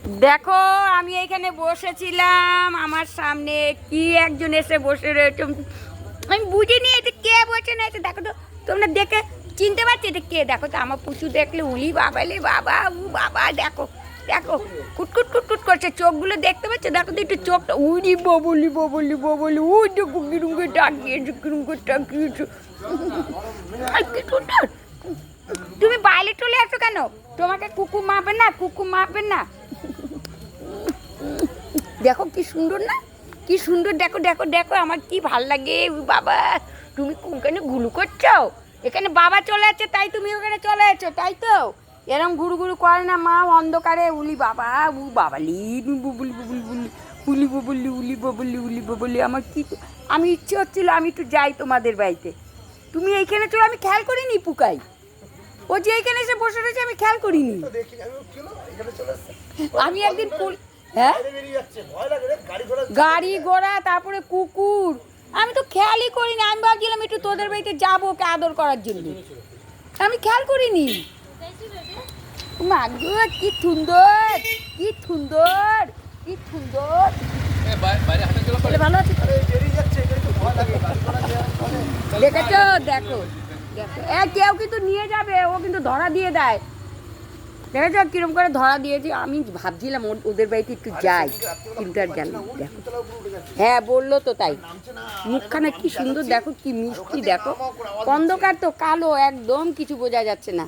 দেখো আমি এইখানে বসেছিলাম, আমার সামনে কি একজন এসে বসে রয়েছে, আমি বুঝিনি এটা কে বসে না। এটা দেখো তো, তোমরা দেখে চিনতে পারছো এটা কে? দেখো তো আমার পুচু দেখলে উলি বাবালে বাবা, উ বাবা, দেখো দেখো কুটকুট কুটকুট করছে, চোখগুলো দেখতে পাচ্ছ? দেখো তো একটু চোখটা, উলি ববলি ববলি ববলি, ওই দেখো কিরুমকে টাকিয়েছে, কিরুমকে টাকিয়েছে। কি সুন্দর। তুমি বাইরে চলে আসো কেন? তোমাকে কুকুর মারবে না, কুকুর মারবে না। দেখো কি সুন্দর না, কি সুন্দর, দেখো দেখো দেখো, আমার কি ভাল লাগে। বাবা তুমি কোনখানে ঘুরু করছো? এখানে বাবা চলে যাচ্ছে তাই তুমি ওখানে চলে যাচ্ছো, তাই তো? এরম ঘুরু ঘুরু করে না মা অন্ধকারে। উলি বাবা, উ বাবালি বুবুলি বুবুলি বুলি, উলি ববলি উলি ববলি উলি ববলি। আমার কি, আমি ইচ্ছে হচ্ছিল আমি একটু যাই তোমাদের বাড়িতে। তুমি এইখানে চলো, আমি খেয়াল করিনি পুকাই, ও যে এইখানে এসে বসে রয়েছে আমি খেয়াল করিনি। আমি একদিন হ্যাঁ গাড়ি ঘোড়া তারপরে কুকুর, আমি তো খেয়ালই করিনি। আমি ভাবছিলাম একটু তোদের বাড়িতে যাবো ওকে আদর করার জন্য, আমি খেয়াল করিনি। মাগো কি সুন্দর, কি সুন্দর, কি সুন্দর। ভালো আছে দেখেছো? দেখো দেখো, কেউ কিন্তু নিয়ে যাবে, ও কিন্তু ধরা দিয়ে দেয়। দেখেছো কিরম করে ধরা দিয়েছি? আমি ভাবছিলাম ওদের বাড়িতে একটু যাই, কিন্তু আর গেল। দেখো হ্যাঁ বললো তো তাই। মুখখানা কি সুন্দর, দেখো কি মিষ্টি, দেখো অন্ধকার তো কালো একদম, কিছু বোঝা যাচ্ছে না।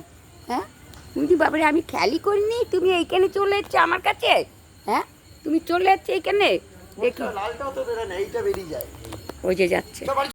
হ্যাঁ বুঝি বাবারে, আমি খেয়ালই করিনি তুমি এইখানে চলে এসছো আমার কাছে। হ্যাঁ তুমি চলে যাচ্ছে এইখানে, দেখি ওই যে যাচ্ছে।